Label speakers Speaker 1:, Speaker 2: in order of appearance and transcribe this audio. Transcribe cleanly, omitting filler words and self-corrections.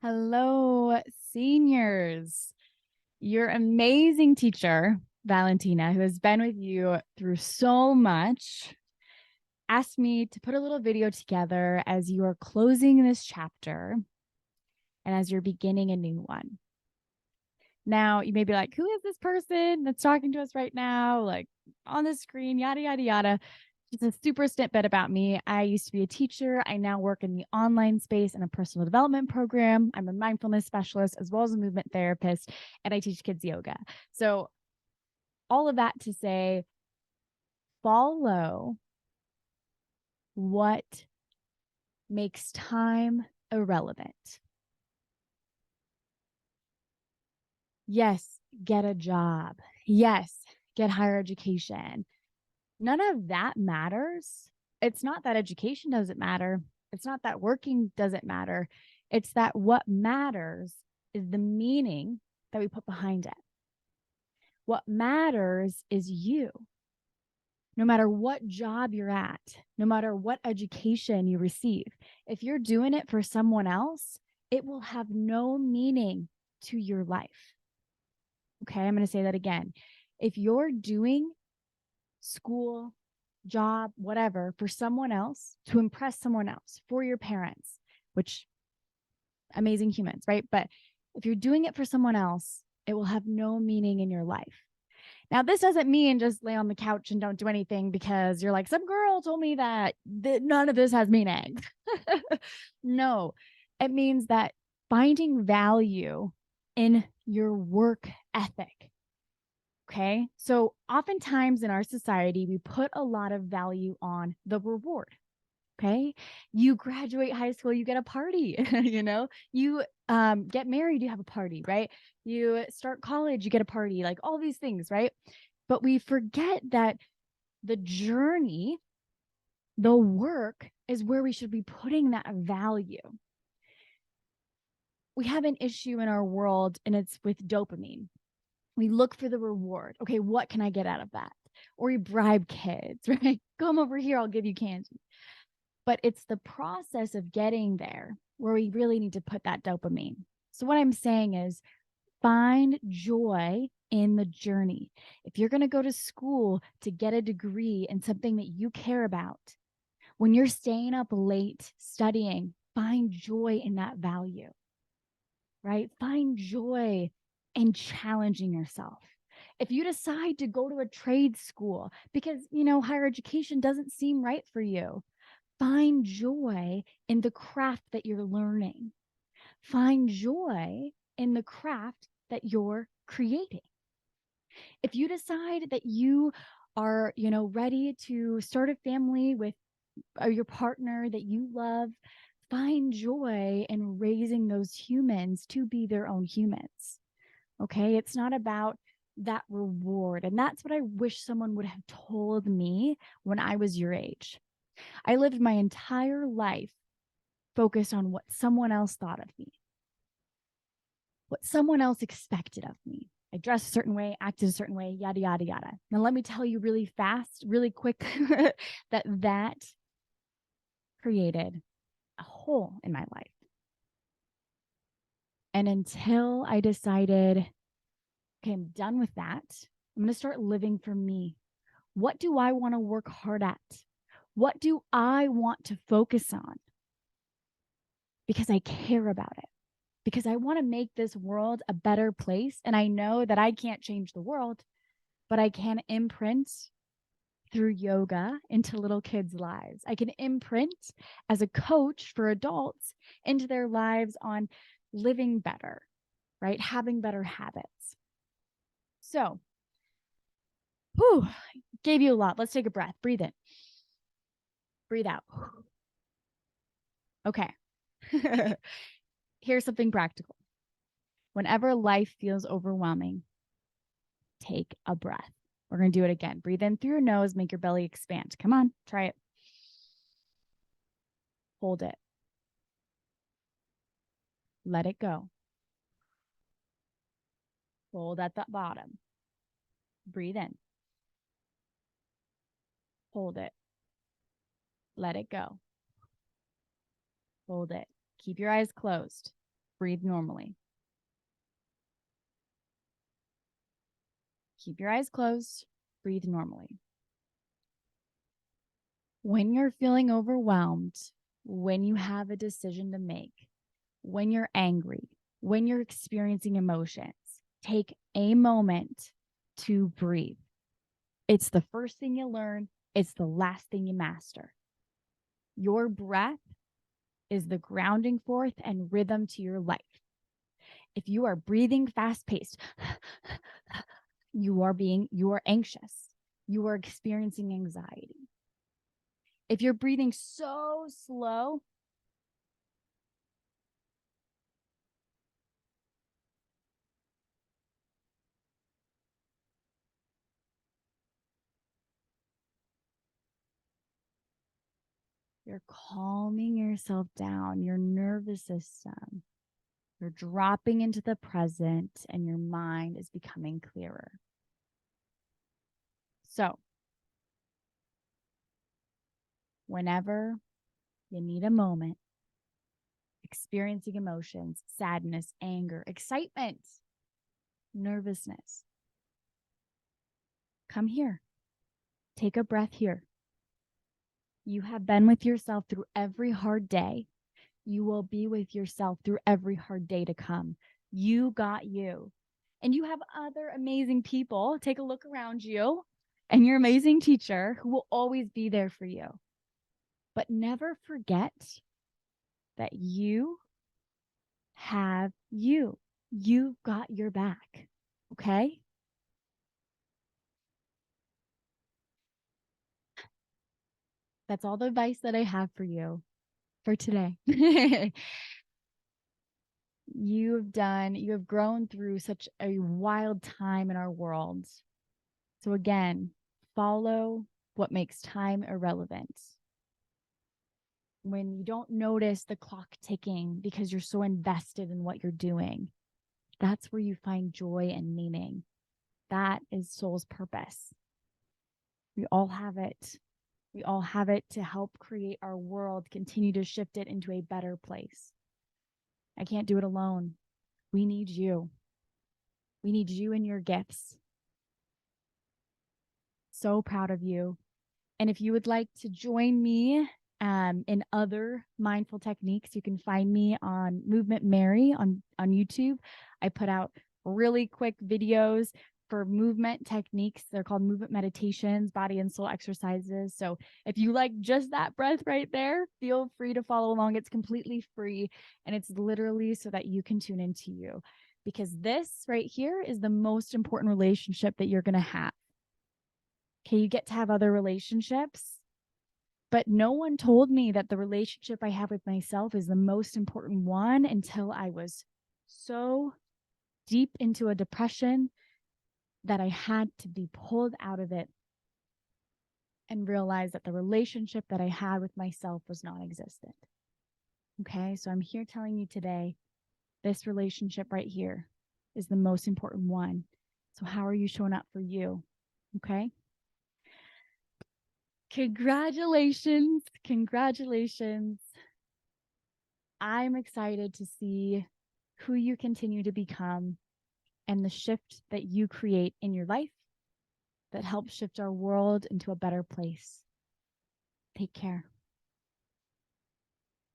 Speaker 1: Hello, seniors. Your amazing teacher, Valentina, who has been with you through so much, asked me to put a little video together as you are closing this chapter and as you're beginning a new one. Now, you may be like, who is this person that's talking to us right now? Like on the screen, yada, yada, yada. Just a super snippet about me. I used to be a teacher. I now work in the online space in a personal development program. I'm a mindfulness specialist as well as a movement therapist, and I teach kids yoga. So, all of that to say, follow what makes time irrelevant. Yes, get a job. Yes, get higher education. None of that matters. It's not that education doesn't matter. It's not that working doesn't matter. It's that what matters is the meaning that we put behind it. What matters is you. No matter what job you're at, no matter what education you receive, if you're doing it for someone else, it will have no meaning to your life. Okay, I'm going to say that again. If you're doing school, job, whatever, for someone else, to impress someone else, for your parents, which amazing humans, right? But if you're doing it for someone else, it will have no meaning in your life. Now, this doesn't mean just lay on the couch and don't do anything because you're like, some girl told me that none of this has meaning. No, it means that finding value in your work ethic. Okay. So oftentimes in our society, we put a lot of value on the reward. Okay. You graduate high school, you get a party, you get married, you have a party, right? You start college, you get a party, like all these things, right? But we forget that the journey, the work is where we should be putting that value. We have an issue in our world and it's with dopamine. We look for the reward. Okay, what can I get out of that? Or we bribe kids, right? Come over here, I'll give you candy. But it's the process of getting there where we really need to put that dopamine. So, what I'm saying is find joy in the journey. If you're going to go to school to get a degree in something that you care about, when you're staying up late studying, find joy in that value, right? Find joy in challenging yourself. If you decide to go to a trade school because, higher education doesn't seem right for you, find joy in the craft that you're learning. Find joy in the craft that you're creating. If you decide that you are, ready to start a family with your partner that you love, find joy in raising those humans to be their own humans. Okay. It's not about that reward. And that's what I wish someone would have told me when I was your age. I lived my entire life focused on what someone else thought of me, what someone else expected of me. I dressed a certain way, acted a certain way, yada, yada, yada. Now, let me tell you really fast, really quick, that created a hole in my life. And until I decided, okay, I'm done with that, I'm going to start living for me. What do I want to work hard at? What do I want to focus on? Because I care about it. Because I want to make this world a better place. And I know that I can't change the world, but I can imprint through yoga into little kids' lives. I can imprint as a coach for adults into their lives on living better, right? Having better habits. So, gave you a lot. Let's take a breath. Breathe in. Breathe out. Okay. Here's something practical. Whenever life feels overwhelming, take a breath. We're going to do it again. Breathe in through your nose, make your belly expand. Come on, try it. Hold it. Let it go. Hold at the bottom. Breathe in. Hold it. Let it go. Hold it. Keep your eyes closed. Breathe normally. Keep your eyes closed. Breathe normally. When you're feeling overwhelmed, when you have a decision to make, when you're angry, when you're experiencing emotions, take a moment to breathe. It's the first thing you learn. It's the last thing you master. Your breath is the grounding force and rhythm to your life. If you are breathing fast-paced, you are anxious. You are experiencing anxiety. If you're breathing so slow, you're calming yourself down, your nervous system. You're dropping into the present and your mind is becoming clearer. So, whenever you need a moment, experiencing emotions, sadness, anger, excitement, nervousness, come here. Take a breath here. You have been with yourself through every hard day. You will be with yourself through every hard day to come. You got you. And you have other amazing people. Take a look around you and your amazing teacher who will always be there for you. But never forget that you have you. You've got your back. Okay? That's all the advice that I have for you for today. You have grown through such a wild time in our world. So again, follow what makes time irrelevant. When you don't notice the clock ticking because you're so invested in what you're doing, that's where you find joy and meaning. That is soul's purpose. We all have it. We all have it to help create our world, continue to shift it into a better place. I can't do it alone. We need you. We need you and your gifts. So proud of you. And if you would like to join me in other mindful techniques, you can find me on Movement Mary on YouTube. I put out really quick videos for movement techniques. They're called movement meditations, body and soul exercises. So if you like just that breath right there, feel free to follow along. It's completely free. And it's literally so that you can tune into you. Because this right here is the most important relationship that you're going to have. Okay, you get to have other relationships, but no one told me that the relationship I have with myself is the most important one until I was so deep into a depression that I had to be pulled out of it and realize that the relationship that I had with myself was non-existent. Okay, so I'm here telling you today, this relationship right here is the most important one. So how are you showing up for you? Okay. Congratulations. Congratulations. I'm excited to see who you continue to become and the shift that you create in your life that helps shift our world into a better place. Take care.